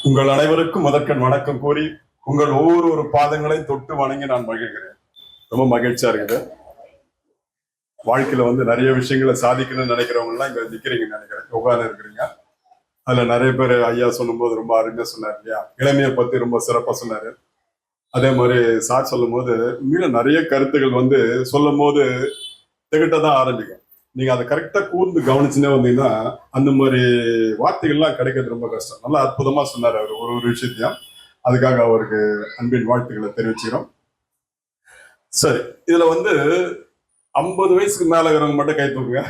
உங்கள் அனைவருக்கும் முதற்கண் வணக்கம் கூறி உங்கள் ஒவ்வொரு பாதங்களை தொட்டு வணங்கி நான் மகிழ்கிறேன். ரொம்ப மகிழ்ச்சியா இருக்குது. வாழ்க்கையில நிறைய விஷயங்களை சாதிக்கணும்னு நினைக்கிறவங்க எல்லாம் இங்க நிக்கிறீங்கன்னு நினைக்கிறேன். யோகால இருக்கிறீங்க. அதுல நிறைய பேர் ஐயா சொல்லும் போது ரொம்ப அருமையா சொன்னார் இல்லையா, இளமையை பத்தி ரொம்ப சிறப்பா சொன்னாரு. அதே மாதிரி சார் சொல்லும் போது உண்மையில நிறைய கருத்துக்கள் சொல்லும் போது திகட்டதான் ஆரம்பிக்கும். நீங்க அதை கரெக்டா கூர்ந்து கவனிச்சுனே வந்தீங்கன்னா அந்த மாதிரி வார்த்தைகள்லாம் கிடைக்கிறது ரொம்ப கஷ்டம். நல்லா அற்புதமா சொன்னார் அவர் ஒரு ஒரு விஷயத்தையும். அதுக்காக அவருக்கு அன்பின் வாழ்த்துக்களை தெரிவிச்சுக்கிறோம். சரி, இதுல 50 வயசுக்கு மேல இருக்கிறவங்க மட்டும் கை தூக்குங்க.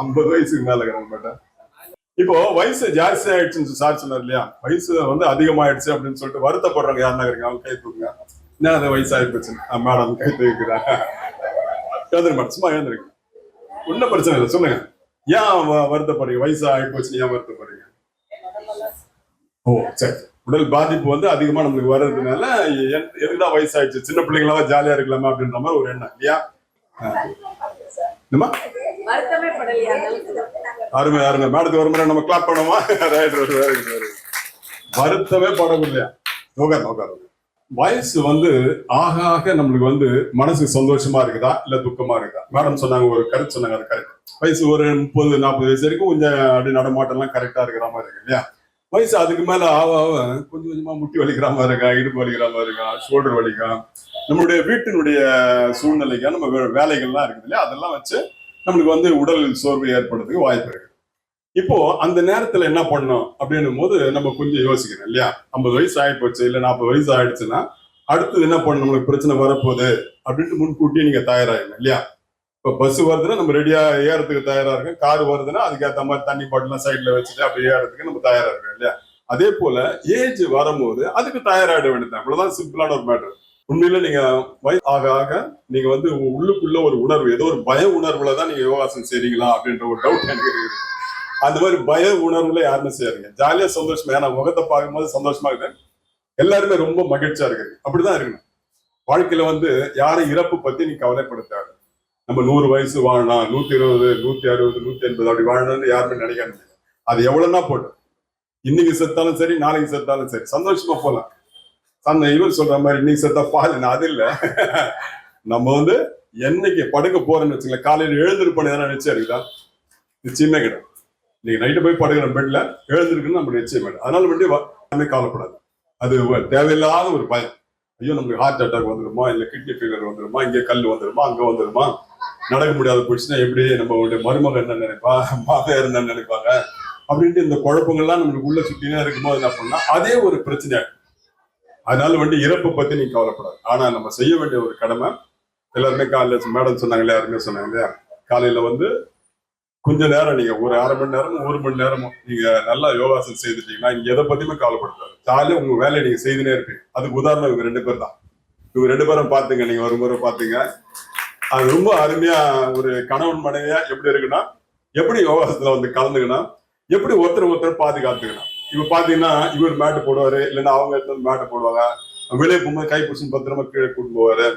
50 வயசுக்கு மேல இருக்கிறவங்க மட்டும். இப்போ வயசு ஜாஸ்தி ஆயிடுச்சுன்னு சார் சொன்னார் இல்லையா, வயசு அதிகமாயிடுச்சு அப்படின்னு சொல்லிட்டு வருத்தப்படுறவங்க யாருன்னா இருக்கீங்க, அவங்க கை தூக்குங்க. என்ன அது வயசு ஆயிடுச்சு மேடம் கை தூக்குறாங்க. எழுந்துருங்க மேடம், சும்மா எழுந்துருங்க, ஒன்னும் பிரச்சனை இல்லை, சொல்லுங்க. ஏன் வருத்தப்படுறீங்க? வயசு ஆகி போச்சு, ஏன் வருத்தப்படுறீங்க? ஓ சரி, உடல் பாதிப்பு அதிகமா நம்மளுக்கு வர்றதுனால எதுதான் வயசாயிடுச்சு, சின்ன பிள்ளைங்களா ஜாலியா இருக்கலாமா அப்படின்ற மாதிரி ஒரு எண்ணம் இல்லையா? அருமை அருமை. மேடத்துக்கு ஒரு முறை நம்ம கிளாப் பண்ணுவோமா? வருத்தமே படவில்லையா? வயசு ஆக ஆக நம்மளுக்கு மனசு சந்தோஷமா இருக்குதா இல்ல துக்கமா இருக்குதா? மேடம் சொன்னாங்க, ஒரு கருத்து சொன்னாங்க, அது கரெக்ட். வயசு ஒரு 30-40 வயசு வரைக்கும் கொஞ்சம் அப்படி நடமாட்டம் எல்லாம் கரெக்டா இருக்கிற மாதிரி இருக்கு இல்லையா? வயசு அதுக்கு மேல ஆக கொஞ்சம் கொஞ்சமா முட்டி வலிக்கிற மாதிரி இருக்கா, இடுப்பு வலிக்கிற மாதிரி இருக்கா, ஷோல்டர் வலிக்கா, நம்மளுடைய வீட்டினுடைய சூழ்நிலைக்கா, நம்ம வேலைகள்லாம் இருக்குது இல்லையா, அதெல்லாம் வச்சு நம்மளுக்கு உடல் சோர்வு ஏற்படுறதுக்கு வாய்ப்பு இருக்கு. இப்போ அந்த நேரத்துல என்ன பண்ணணும் அப்படின்னும் போது நம்ம கொஞ்சம் யோசிக்கணும் இல்லையா? 50 வயசு ஆயிப்போச்சு இல்ல 40 வயசு ஆயிடுச்சுன்னா அடுத்தது என்ன பண்ணணும், நம்மளுக்கு பிரச்சனை வரப்போகுது அப்படின்ட்டு முன்கூட்டியே நீங்க தயாராகணும் இல்லையா? இப்போ பஸ் வருதுன்னா நம்ம ரெடியா ஏறதுக்கு தயாரா இருக்கோம், கார் வருதுன்னா அதுக்கேற்ற மாதிரி தண்ணி பாட்டிலாம் சைட்ல வச்சுட்டு அப்படி ஏறதுக்கு நம்ம தயாரா இருக்கோம் இல்லையா? அதே போல ஏஜ் வரும்போது அதுக்கு தயாராகிட வேண்டியது, அவ்வளவுதான் சிம்பிளான ஒரு மேட்டர். உண்மையில நீங்க வயசு ஆக ஆக நீங்க உள்ளுக்குள்ள ஒரு உணர்வு, ஏதோ ஒரு பய உணர்வுலதான் நீங்க யோகாசனம் செய்றீங்களா அப்படின்ற ஒரு டவுட் எனக்கு இருக்குது. அந்த மாதிரி பய உணர்வுல யாருமே செய்யாருங்க, ஜாலியா சந்தோஷமா. ஏன்னா முகத்தை பார்க்கும்போது சந்தோஷமா இருக்கு, எல்லாருமே ரொம்ப மகிழ்ச்சியா இருக்கு. அப்படிதான் இருக்கணும் வாழ்க்கையில. யாரும் இறப்பு பத்தி நீ கவலைப்படுத்தாது. நம்ம 100 வயசு வாழலாம், 120, 160, 180 அப்படி வாழணும்னு யாருமே நினைக்காது. அது எவ்வளவுனா போட்டு இன்னைக்கு செத்தாலும் சரி, நாளைக்கு செத்தாலும் சரி, சந்தோஷமா போலாம். இவர் சொல்ற மாதிரி இன்னைக்கு செத்தா பால், அது இல்ல. நம்ம என்னைக்கு படுக்க போறேன்னு வச்சுக்கல, காலையில எழுந்திருப்பேன்னு எதனா நிச்சயம் இருக்குதா? நிச்சயமே கிடையாது. நீங்க நைட்டு போய் படுக்கிற பெட்ல எழுந்திருக்குன்னு நம்ம நிச்சயம் இல்லை. அதனால கவலைப்படாது. அது தேவையில்லாத ஒரு பயம். ஐயோ நம்மளுக்கு ஹார்ட் அட்டாக் வந்துருமா, இல்ல கிட்னி ஃபெயிலியர் வந்துருமா, இங்கே கல் வந்துருமா, அங்க வந்துருமா, நடக்க முடியாத போயிடுச்சுன்னா எப்படி நம்ம மருமகன் என்ன நினைப்பா, மாமியார் என்ன நினைப்பாங்க அப்படின்ட்டு இந்த குழப்பங்கள்லாம் நம்மளுக்கு உள்ள சுத்தினே இருக்கும்போது என்ன பண்ணா அதே ஒரு பிரச்சனை. அதனால இறப்பை பத்தி நீங்க கவலைப்படாது. ஆனா நம்ம செய்ய வேண்டிய ஒரு கடமை, எல்லாருமே காலையில மேடம் சொன்னாங்களே, யாருமே சொன்னாங்க இல்லையா, காலையில கொஞ்ச நேரம் நீங்க ஒரு அரை மணி நேரமும் 1 மணி நேரமும் நீங்க நல்லா யோகாசனம் செய்துட்டீங்கன்னா நீங்க எதை பத்தியுமே கவலைப்படுத்தாது. ஜாலியா உங்க வேலையை நீங்க செய்துனே இருப்பீங்க. அதுக்கு உதாரணம் இவங்க 2 பேர் தான். இவங்க 2 பேரும் பாத்துங்க, நீங்க ஒரு முறை பாத்தீங்க, அது ரொம்ப அருமையா ஒரு கணவன் மனைவியா எப்படி இருக்குன்னா, எப்படி யோகாசனத்துல கலந்துக்கணும், எப்படி ஒருத்தர் பாதுகாத்துக்கணும். இப்ப பாத்தீங்கன்னா இவர் மேட்டு போடுவாரு, இல்லைன்னா அவங்க எடுத்து மேட்டு போடுவாங்க, வெளியே போகும்போது கை பிடிச்சு பத்திரமா கீழே கூட்டு போவாரு,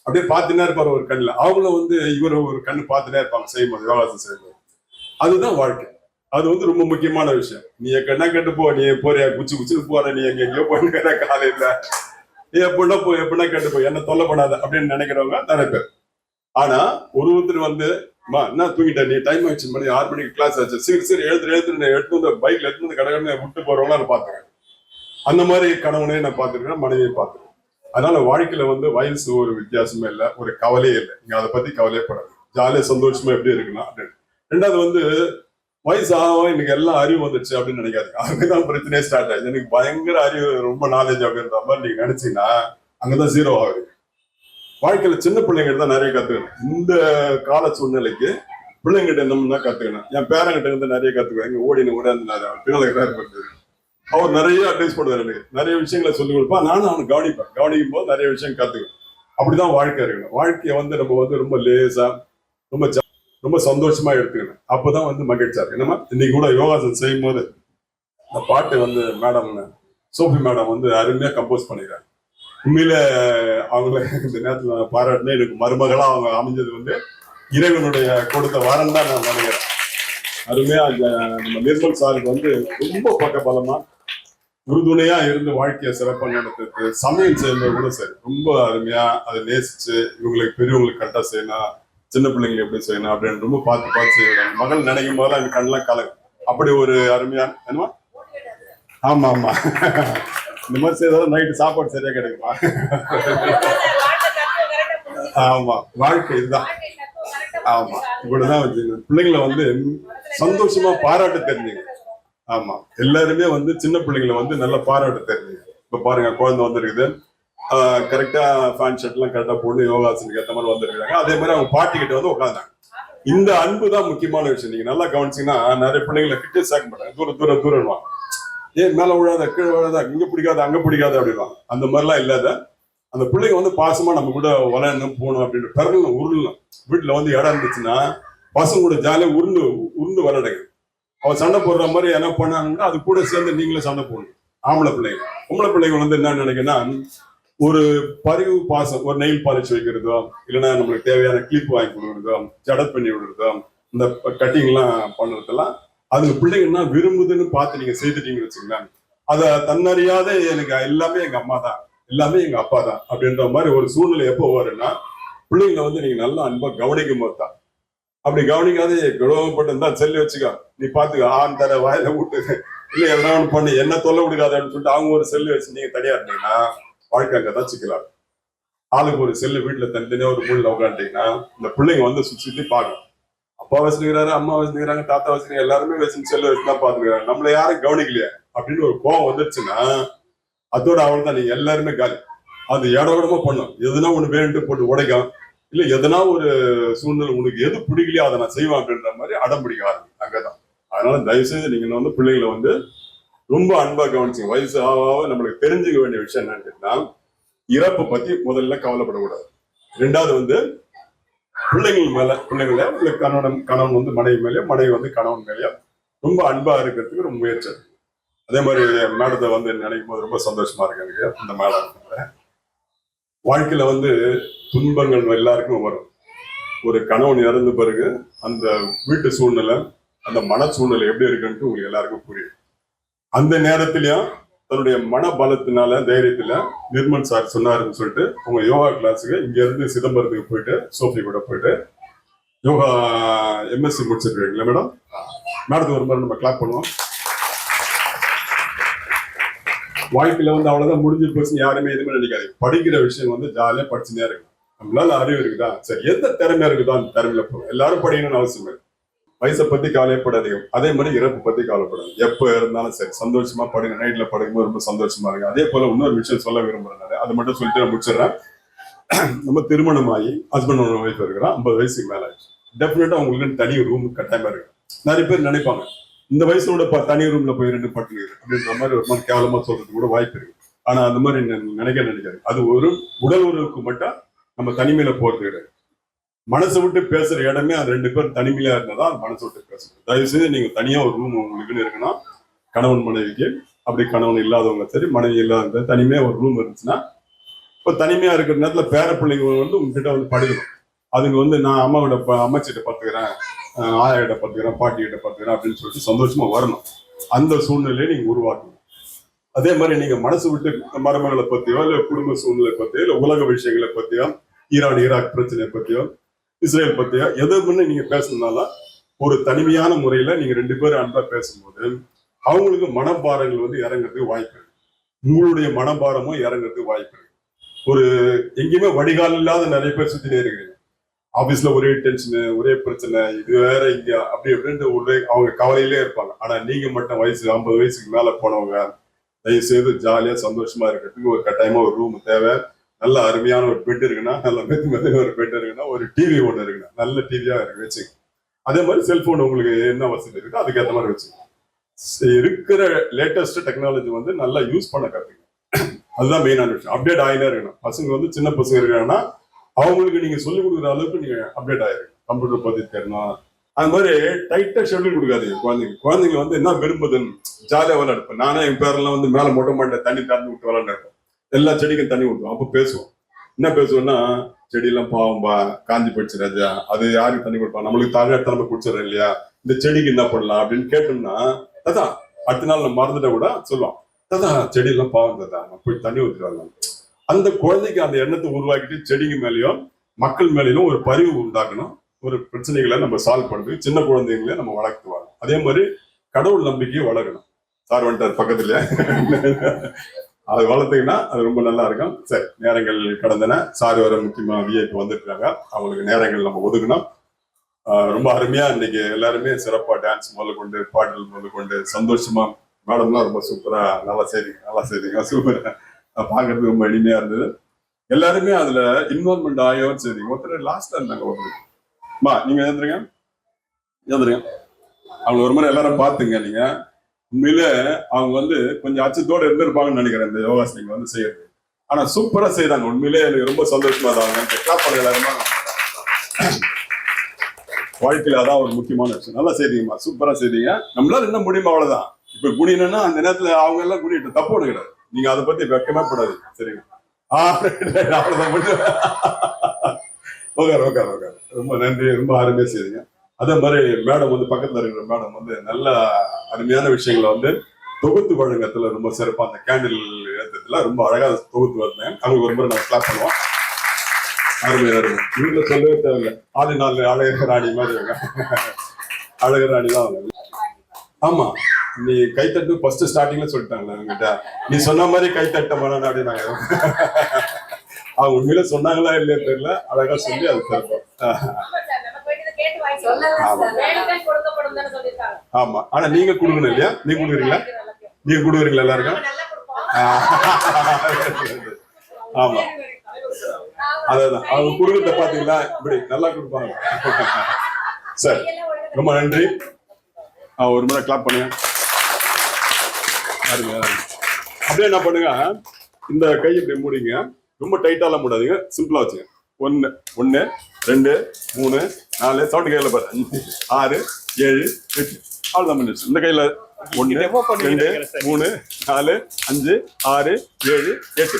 அப்படியே பாத்துனே இருப்பாரு ஒரு கண்ணுல. அவங்களும் இவர் ஒரு கண்ணு பார்த்துட்டே இருப்பாங்க செய்யும்போது, யோகாசனம் செய்யும்போது. அதுதான் வாழ்க்கை. அது ரொம்ப முக்கியமான விஷயம். நீ கண்ணா கெட்டு போ, நீ போறியா குச்சின்னு போற, நீ எங்கேயோ போயிட்டு காலையில நீ எப்படின்னா கெட்டு போ, என்ன தொல்லை பண்ணாத அப்படின்னு நினைக்கிறவங்க நிறைய பேர். ஆனா ஒருத்தர் என்ன தூங்கிட்ட, நீ டைம் ஆயிடுச்சு, மணி 6 மணிக்கு கிளாஸ் ஆச்சு, சரி எடுத்து பைக்ல எடுத்து கடற்கரை விட்டு போறவங்கள நான் பாத்துறேன். அந்த மாதிரி கணவனையும் நான் பார்த்துருக்கேன், மனைவியை பார்த்துருக்கேன். அதனால வாழ்க்கையில வயசு ஒரு வித்தியாசமே இல்லை, ஒரு கவலையே இல்லை. நீங்க அதை பத்தி கவலையப்படாது. ஜாலியா சந்தோஷமா எப்படி இருக்குன்னா அப்படின்னு. ரெண்டாவது வயசு ஆகும் எனக்கு எல்லாம் அறிவு வந்துச்சு அப்படின்னு நினைக்காதீங்க. அங்கதான் பிரச்சனையே ஸ்டார்ட் ஆயிடுச்சு. எனக்கு பயங்கர அறிவு, ரொம்ப நாலேஜ் அப்படின்ற மாதிரி நீங்க நினைச்சீங்கன்னா அங்கதான் 0 ஆகுது. வாழ்க்கையில சின்ன பிள்ளைங்கிட்ட தான் நிறைய கத்துக்கணும். இந்த கால சூழ்நிலைக்கு பிள்ளைங்கிட்ட என்னம்னா கத்துக்கணும். என் பேரங்கிட்ட இருந்து நிறைய கத்துக்குவேன். இங்க ஓடினு பிள்ளைங்க அவர் நிறைய அட்வைஸ் பண்ணுவார், எனக்கு நிறைய விஷயங்களை சொல்லிக் கொடுப்பா, நானும் அவனை கவனிக்கும் போது நிறைய விஷயம் கத்துக்குவேன். அப்படிதான் வாழ்க்கை இருக்கணும். வாழ்க்கையை நம்ம ரொம்ப லேசா, ரொம்ப சந்தோஷமா எடுத்துக்கணும். அப்பதான் மகிழ்ச்சியா இருக்கு. என்னமா இன்னைக்கு கூட யோகாசனம் செய்யும் போது இந்த பாட்டு மேடம் சோஃபி மேடம் அருமையா கம்போஸ் பண்ணிடுறாங்க. உண்மையில அவங்கள இந்த நேரத்துல பாராட்டினே, எனக்கு மருமகளா அவங்க அமைஞ்சது இறைவனுடைய கொடுத்த வாரம் தான் நான் நினைக்கிறேன். அருமையா நம்ம நிர்மல் சாருக்கு ரொம்ப பக்கபலமா உறுதுணையா இருந்து வாழ்க்கையை சிறப்பா நடத்துறது, சமையல் செய்யும்போது கூட சரி ரொம்ப அருமையா அதை நேசிச்சு இவங்களுக்கு பெரியவங்களுக்கு கரெக்டா செய்யணும், சின்ன பிள்ளைங்களுக்கு எப்படி செய்யணும் அப்படின்னு ரொம்ப பார்த்து பார்த்து செய்வாங்க. மகள் நினைக்கும் போது அந்த கண்ணெல்லாம் கலங்க. அப்படி ஒரு அருமையா என்னமா. ஆமா ஆமா இந்த மாதிரி செய்தாலும் நைட்டு சாப்பாடு சரியா கிடைக்குமா. ஆமா வாழ்க்கை இதுதான். ஆமா இப்படிதான் வச்சுக்கணும். பிள்ளைங்களை வந்து சந்தோஷமா பாராட்ட தெரிஞ்சுங்க. ஆமா எல்லாருமே வந்து சின்ன பிள்ளைங்களை வந்து நல்லா பாராட்ட தெரிஞ்சுங்க. இப்ப பாருங்க குழந்தை வந்துருக்குது, கரெக்டா ஃபேன் ஷர்ட் எல்லாம் கரெக்டா போட்டு யோகாசனுக்கு ஏற்ற மாதிரி வந்துருக்காங்க. அதே மாதிரி அவங்க பாட்டி கிட்ட வந்து உட்காந்தாங்க. இந்த அன்பு தான் முக்கியமான விஷயம். நீங்க நல்லா கவனிச்சீங்கன்னா நிறைய பிள்ளைங்களை கிட்டே சேர்க்க மாட்டாங்க, தூரம் தூரம் தூரம். ஏன் மேல விழாத கீழே விழாத, இங்க பிடிக்காத அங்க பிடிக்காத அப்படின்வாங்க. அந்த மாதிரிலாம் இல்லாத அந்த பிள்ளைங்க வந்து பாசமா நம்ம கூட விளையாடணும் போகணும் அப்படின்னு பிறகு உருளணும். வீட்டுல வந்து இடம் இருந்துச்சுன்னா பசங்க கூட ஜாலியா உருண்டு உருண்டு விளையாடுங்க. அவன் சண்டை போடுற மாதிரி என்ன பண்ணாங்கன்னா அது கூட சேர்ந்து நீங்களும் சண்டை போடணும். ஆம்பளை பிள்ளைங்க. பொம்பளை பிள்ளைங்க வந்து என்ன நினைக்கிறேன்னா ஒரு பரிவு பாசம், ஒரு நெயில் பாலிஷ் வைக்கிறதோ, இல்லைன்னா நம்மளுக்கு தேவையான கிளிப் வாங்கி கொடுக்குறதோ, ஜடப் பண்ணி விடுறதோ, இந்த கட்டிங் எல்லாம் பண்றதெல்லாம் அதுங்க பிள்ளைங்கன்னா விரும்புதுன்னு பார்த்து நீங்க செய்துட்டீங்கன்னு வச்சுங்களேன், அதை தன்னறியாத எனக்கு எல்லாமே எங்க அம்மா தான், எல்லாமே எங்க அப்பா தான் அப்படின்ற மாதிரி ஒரு சூழ்நிலை எப்போ வரும்னா பிள்ளைங்களை வந்து நீங்க நல்லா அன்பா கவனிக்கும் போது தான். அப்படி கவனிக்காத கௌரவப்பட்டு இருந்தா செல்லி வச்சுக்கோ, நீ பாத்துக்க, ஆண் தர வாயில விட்டு இல்ல எதனா ஒண்ணு பண்ணி என்ன தொல்லை விடுக்காது அப்படின்னு சொல்லிட்டு அவங்க ஒரு செல்லு வச்சு நீங்க தனியா இருந்தீங்கன்னா வாழ்க்கை அங்கதான் சிக்கலாம். ஆளுக்கு ஒரு செல்லு வீட்டுல தனித்தனியா ஒரு மூலையில உட்காந்துட்டீங்கன்னா இந்த பிள்ளைங்க வந்து சுத்தி பார்க்கணும். அப்பா வச்சுக்கிறாரு, அம்மா வச்சுக்கிறாங்க, தாத்தா வச்சுக்கிறாங்க, எல்லாருமே வச்சு செல்லு வச்சுதான் பாத்துக்கிறாங்க, நம்மள யாரும் கவனிக்கலையே அப்படின்னு ஒரு கோவம் வந்துருச்சுன்னா அதோட அவள் தான் நீங்க எல்லாருமே காலி. அது இடமா பண்ணும். எதுனா ஒண்ணு வேணுட்டு போட்டு உடைக்கும், இல்ல எதனா ஒரு சூழ்நிலை உனக்கு எது பிடிக்கலையோ அதை நான் செய்வேன் அப்படின்ற மாதிரி அடம் பிடிக்க ஆரம்பிக்கும். அங்கதான். அதனால தயவுசெய்து நீங்க வந்து பிள்ளைங்களை வந்து ரொம்ப அன்பா கவனிச்சுங்க. வயசு ஆக நம்மளுக்கு தெரிஞ்சுக்க வேண்டிய விஷயம் என்னன்னு கேட்டா, இறப்பை பத்தி முதல்ல கவலைப்படக்கூடாது. ரெண்டாவது வந்து பிள்ளைங்கள் மேல, பிள்ளைங்கள கணவன் வந்து மனைவி மேலேயோ, மனைவி வந்து கணவன் மேலேயோ ரொம்ப அன்பா இருக்கிறதுக்கு ஒரு முயற்சி. அதே மாதிரி மேடத்தை வந்து நினைக்கும் போது ரொம்ப சந்தோஷமா இருக்கு இந்த மேடம். வாழ்க்கையில வந்து துன்பங்கள் எல்லாருக்கும் வரும். ஒரு கணவன் இறந்த பிறகு அந்த வீட்டு சூழ்நிலை, அந்த மன சூழ்நிலை எப்படி இருக்குன்ட்டு உங்களுக்கு எல்லாருக்கும் புரியும். அந்த நேரத்திலயும் தன்னுடைய மன பலத்தினால தைரியத்துல நிர்மல் சார் சொன்னாருன்னு சொல்லிட்டு உங்க யோகா கிளாஸுக்கு இங்க இருந்து சிதம்பரத்துக்கு போயிட்டு சோஃபி கூட போயிட்டு யோகா எம்எஸ்சி முடிச்சிருக்கீங்களா மேடம்? மேடத்துக்கு ஒரு மாதிரி நம்ம கிளாப் பண்ணுவோம். வாழ்க்கையில வந்து அவ்வளவுதான் முடிஞ்சு போச்சு, யாருமே எதுவுமே நினைக்காது. படிக்கிற விஷயம் வந்து ஜாலியா படிச்சுனே இருக்கு. நம்மளால அறிவு இருக்குதா, சரி எந்த திறமையா இருக்குதோ அந்த திறமையில போகும். எல்லாரும் படிக்கணும்னு அவசியம் இல்லை. வயசை பத்தி கவலைப்படாதீங்க. அதே மாதிரி இறப்பு பத்தி கவலைப்படாது. எப்ப இருந்தாலும் சரி சந்தோஷமா படுங்க. நைட்ல படுக்கும்போது ரொம்ப சந்தோஷமா இருக்கு. அதே போல இன்னொரு விஷயம் சொல்ல விரும்புறேன், அதை மட்டும் சொல்லிட்டு நான் முடிச்சிடறேன். நம்ம திருமணம் ஆகி ஹஸ்பண்ட் ஒன்று ஒய்ஃப் இருக்கிறோம், 50 வயசுக்கு மேல ஆயிடுச்சு. டெஃபினட்டா உங்களுக்கு தனி ரூம் கட்டாயமா இருக்கு. நிறைய பேர் நினைப்பாங்க இந்த வயசோட தனி ரூம்ல போய் 2 பட்டு அப்படின்ற மாதிரி ஒரு மாதிரி கேவலமா சொல்றது கூட வாய்ப்பு இருக்கு. ஆனா அந்த மாதிரி நினைக்காது. அது ஒரு உடல் உறவுக்கு மட்டும் நம்ம தனிமையில போறது கிடையாது. மனசை விட்டு பேசுற இடமே அது 2 பேர் தனிமையில இருந்ததான் மனசை விட்டு பேசுறது. தயவு செய்து நீங்க தனியா ஒரு ரூம் உங்களுக்குன்னு இருக்குன்னா, கணவன் மனைவிக்கு, அப்படி கணவன் இல்லாதவங்க சரி, மனைவி இல்லாத தனிமையா ஒரு ரூம் இருந்துச்சுன்னா, இப்ப தனிமையா இருக்கிற நேரத்துல பேர பிள்ளைங்க வந்து உங்ககிட்ட வந்து படுக்கணும். அதுங்க வந்து நான் அம்மாச்சிட்ட பத்துக்கிறேன், ஆயாட்ட பத்துக்கிறேன், பாட்டி கிட்ட பத்துக்கிறேன் அப்படின்னு சொல்லிட்டு சந்தோஷமா வரணும். அந்த சூழ்நிலையை நீங்க உருவாக்கணும். அதே மாதிரி நீங்க மனசு விட்டு மருமகளை பத்தியோ, இல்ல குடும்ப சூழ்நிலை பத்தியோ, இல்ல உலக விஷயங்களை பத்தியோ, ஈராக் பிரச்சனையை பத்தியோ, இஸ்ரேல் பத்தியோ எதை பண்ணி நீங்க பேசணும்னாலும் ஒரு தனிமையான முறையில நீங்க 2 பேரும் அன்பா பேசும்போது அவங்களுக்கு மனபாரங்கள் வந்து இறங்குறதுக்கு வாய்ப்பு இருக்கு. உங்களுடைய மனபாரமும் இறங்குறதுக்கு வாய்ப்பு இருக்கு. ஒரு எங்கேயுமே வடிகால் இல்லாத நிறைய பேர் சுத்தினே இருக்கிறீங்க. ஆபீஸ்ல ஒரே டென்ஷனு, ஒரே பிரச்சனை, இது வேற இங்க அப்படி அப்படின்ட்டு ஒரே அவங்க கவலையிலே இருப்பாங்க. ஆனா நீங்க மட்டும் வயசு 50 வயசுக்கு மேல போனவங்க தயவு செய்து ஜாலியா சந்தோஷமா இருக்கிறதுக்கு ஒரு கட்டாயமா ஒரு ரூம் தேவை. நல்ல அருமையான ஒரு பெட் இருக்குன்னா, நல்ல மெது ஒரு பெட் இருக்குன்னா, ஒரு டிவி ஒன்று இருக்குன்னா, நல்ல டிவியா இருக்கு வச்சுங்க. அதே மாதிரி செல்போன் உங்களுக்கு என்ன வசதி இருக்கோ அதுக்கேற்ற மாதிரி வச்சுங்க. இருக்கிற லேட்டஸ்ட் டெக்னாலஜி வந்து நல்லா யூஸ் பண்ண கத்துங்க. அதுதான் மெயினான விஷயம். அப்டேட் ஆகினே இருக்கணும். பசங்க வந்து சின்ன பசங்க இருக்காங்கன்னா அவங்களுக்கு நீங்க சொல்லிக் கொடுக்குற அளவுக்கு நீங்க அப்டேட் ஆயிருக்கு. கம்ப்யூட்டர் பத்தி தெரியணும். அது மாதிரி டைட்டா ஷெட்யூல் கொடுக்காதீங்க குழந்தைங்க வந்து என்ன விரும்புதுன்னு ஜாலியா விளையாடுப்பேன். நானே என் பேரெல்லாம் வந்து மேல மொட்டை மாட்டேன் தண்ணி திறந்து விட்டு விளையாண்டுருப்பேன். எல்லா செடிக்கும் தண்ணி ஊற்றுவோம். அப்போ பேசுவோம். என்ன பேசுவோம்னா, செடியெல்லாம் பாவம்பா, காஞ்சி போயிடுச்சு ராஜா, அது யாருக்கு தண்ணி கொடுப்பா, நம்மளுக்கு தாழ்த்த நம்ம குடிச்சிடறோம் இல்லையா, இந்த செடிக்கு என்ன பண்ணலாம் அப்படின்னு கேட்டோம்னா, அதான் அடுத்த நாள் நம்ம மறந்துட்ட கூட சொல்லுவோம். அதான் செடியெல்லாம் பாவம் தான் போய் தண்ணி ஊற்றுவாங்க. அந்த குழந்தைக்கு அந்த எண்ணத்தை உருவாக்கிட்டு செடிங்க மேலேயும் மக்கள் மேலேயும் ஒரு பரிவு உண்டாக்கணும். ஒரு பிரச்சனைகளை நம்ம சால்வ் பண்ணுறது சின்ன குழந்தைங்களே நம்ம வளர்த்துவாங்க. அதே மாதிரி கடவுள் நம்பிக்கையை வளர்க்கணும். சார் வந்துட்டார் பக்கத்துல, அது வளர்த்தீங்கன்னா அது ரொம்ப நல்லா இருக்கும். சரி, நேரங்கள் கடந்தன. சார் வர முக்கியமா விஐபி வந்துருக்காங்க, அவங்களுக்கு நேரங்கள் நம்ம ஒதுக்கணும். ரொம்ப அருமையா இன்னைக்கு எல்லாருமே சிறப்பா டான்ஸ் முதல் கொண்டு பாடல் முதல் கொண்டு சந்தோஷமா, மேடம்லாம் ரொம்ப சூப்பரா நல்லா செய்தீங்க சூப்பர். பாக்குறதுக்கு ரொம்ப எளிமையா இருந்தது. எல்லாருமே அதுல இன்வால்மெண்ட் ஆகியோன்னு செய்தீங்க. ஒருத்தர் லாஸ்டா இருந்தாங்க, ஒருத்தர் நீங்க எழுந்துருங்க அவங்க ஒரு முறை எல்லாரும் பாத்துங்க. நீங்க உண்மையில அவங்க கொஞ்சம் அச்சத்தோட இருந்திருப்பாங்கன்னு நினைக்கிறேன் இந்த யோகாசனம் செய்யறது. ஆனா சூப்பரா செய்யறாங்க. உண்மையிலே எனக்கு ரொம்ப சந்தோஷமா தான் எல்லாருமா. வாழ்க்கையில அதான் ஒரு முக்கியமான விஷயம். நல்லா செய்தீங்கம்மா, சூப்பரா செய்தீங்க. நம்மளால என்ன முடியுமா அவ்வளவுதான். இப்ப குடினா அந்த நேரத்துல அவங்க எல்லாம் குடிட்டு தப்பு ஒண்ணு கிடையாது. நீங்க அதை பத்தி வெக்கமே படாது. சரிங்க, உட்காரு. ரொம்ப நன்றி, ரொம்ப அருமையா செய்தீங்க. அதே மாதிரி மேடம் பக்கத்துல இருக்கிற மேடம் நல்ல அருமையான விஷயங்களை தொகுத்து வழங்கத்துல ரொம்ப சிறப்பா அந்த கேண்டில் ஏற்றத்துல ரொம்ப அழகா தொகுத்து வந்தேன். அவங்களுக்கு ஒரு முறை நம்ம கிளாப் பண்ணுவோம். அருமை அருமை. வீட்டுல சொல்லவே தேவையில்லை. 4 அழகர் ராணி மாதிரி அழகர் ராணி தான் அவங்க. ஆமா, நீ கைத்தட்டு ஃபர்ஸ்ட் ஸ்டார்டிங்ல சொல்லிட்டாங்க என்கிட்ட, நீ சொன்ன மாதிரி கைத்தட்ட மாட்டானு அப்படின்னாங்க. அவங்க உண்மையில சொன்னாங்களா இல்லையா தெரியல, அழகா சொல்லி அது சிறப்போம். ஆமா, ஆனா நீங்க கொடுக்கணும் இல்லையா? நீங்க கொடுக்குறீங்களா எல்லாருக்கும்? ஆமா, அதான் அவங்க குடும்பத்தை பாத்தீங்களா, இப்படி நல்லா கொடுப்பாங்க. சரி, ரொம்ப நன்றி. ஒரு முறை கிளாப் பண்ணுங்க. அப்படியே என்ன பண்ணுங்க, இந்த கை இப்படி மூடிங்க. ரொம்ப டைட்டாலாம் மூடாதீங்க, சிம்பிளா வச்சுங்க. 1 2 3 4 சவுண்ட் கையில பாரு. 5 6 7 8 அவ்வளவுதான் பண்ணிடுச்சு. இந்த கையில 1 2 3 4 5 6 7 8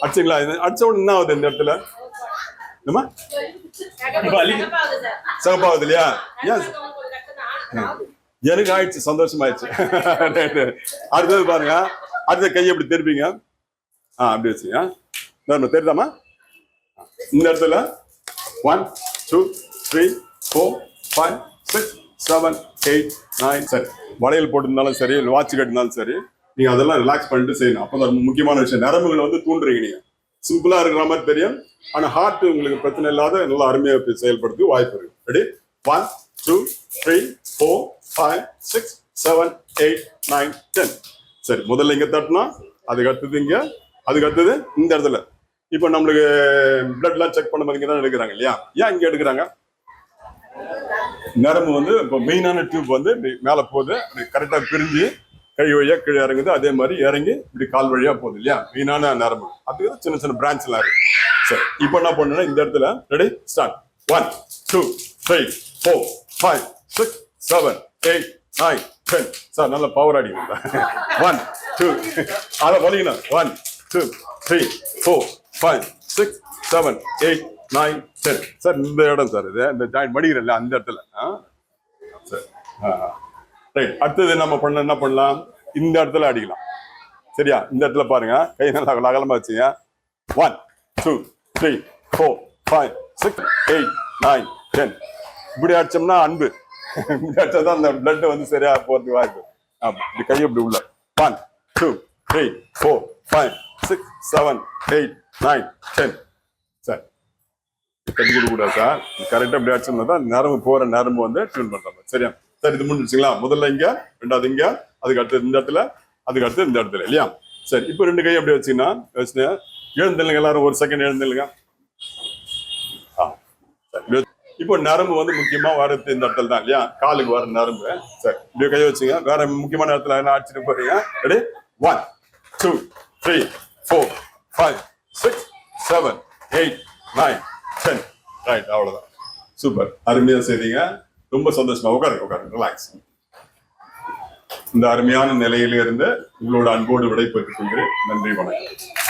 அடிச்சுங்களா? அடிச்ச உடனே என்ன ஆகுது இந்த இடத்துல? என்னமா சிறப்பாகுது இல்லையா? எனக்கு ஆயிடுச்சு, சந்தோஷமாயிடுச்சு. அடுத்தது பாருங்க, அடுத்த கையை எப்படி தெரிப்பீங்க? அப்படி வச்சுங்க. தெரியுதாமா? இந்த இடத்துல 1 2 3 4 5 6 7 8 9. சரி, வளையல் போட்டிருந்தாலும் சரி, வாட்ச் கட்டினாலும் சரி, நீங்க அதெல்லாம் ரிலாக்ஸ் பண்ணிட்டு செய்யணும். அப்பதான் ரொம்ப முக்கியமான விஷயம். நரம்புகளை தூண்டுறீங்க. நீங்க சிம்பிளா இருக்கிற மாதிரி தெரியும், ஆனா ஹார்ட் உங்களுக்கு பிரச்சனை இல்லாத நல்லா அருமையா செயல்படுறது வாய்ப்பு இருக்கு. ரெடி? 1 2 3 4 5 6 7 8 9 10. சரி, முதல்ல இங்க தட்டினா, அதுக்கு அடுத்தது இங்க, அதுக்கு அடுத்தது இந்த இடத்துல. இப்ப நம்மளுக்கு பிளட் எல்லாம் செக் பண்ண மாதிரி தான் எடுக்கிறாங்க இல்லையா? ஏன் இங்க எடுக்கிறாங்க? நரம்பு இப்போ மெயினான டியூப் மேல போகுது, கரெக்டா பிரிஞ்சு கை வழியா கீழே இறங்குது. அதே மாதிரி இறங்கி இப்படி கால் வழியா போகுது இல்லையா? மெயினான நரம்பு. அது சின்ன சின்ன பிரான்ச் எல்லாம் இருக்கு. சரி, இப்ப என்ன பண்ணணும், இந்த இடத்துல ரெடி ஸ்டார்ட். 1 2 3 4 5 6 7 8 9 10. சார் நல்ல பவர் அடிங்க. 1 2 அதை வலிக்கணும். 1 2 3 4 5 6 7 8 9 10. சார் இந்த இடம் சார், இது இந்த ஜாயிண்ட் மடிக்கிறல்ல அந்த இடத்துல. சரி, ரைட். அடுத்தது நம்ம என்ன பண்ணலாம், இந்த இடத்துல அடிக்கலாம். சரியா? இந்த இடத்துல பாருங்க, கை நல்லா அகலமா வச்சுங்க. 1 2 3 4 5 6 8 9 10. இப்படி அடிச்சோம்னா அன்பு. இப்படி அடிச்சாதான் அந்த பிளட் சரியா போறதுக்கு வாய்ப்பு. இப்படி கை இப்படி உள்ள 1 2 3 4 5 6 7 8 9 10. சரி, கட்டி கொடுக்க கூடாது சார். கரெக்டா இப்படி அடிச்சோம்னா தான் நரம்பு போற நரம்பு டியூன் பண்றாங்க. சரியா? சரி, இது முடிஞ்சுங்களா? முதல்ல இங்க, ரெண்டாவது இங்க, அதுக்கு அடுத்து இந்த இடத்துல, அதுக்கு அடுத்து இந்த இடத்துல இல்லையா? சரி, இப்போ 2 கை எப்படி வச்சுன்னா எழுந்துல்லுங்க. எல்லாரும் ஒரு செகண்ட் எழுந்துல்லுங்க. இப்போ நரம்பு முக்கியமா வரது இந்த இடத்துல தான் இல்லையா? காலுக்கு வர நரம்பு. சரி, இப்படி கை வச்சுங்க. வேற முக்கியமான இடத்துல என்ன அடிச்சுட்டு போறீங்க. ரெடி? 1 2 3 4 5 6 7 8 9 10. ரைட், அவ்வளவுதான். சூப்பர், அருமையா செய்தீங்க. ரொம்ப சந்தோஷமா. உட்காருங்க, ரிலாக்ஸ். இந்த அருமையான நிலையிலிருந்து உங்களோட அன்போடு விடை பெற்றுக் கொள்கிறேன். நன்றி, வணக்கம்.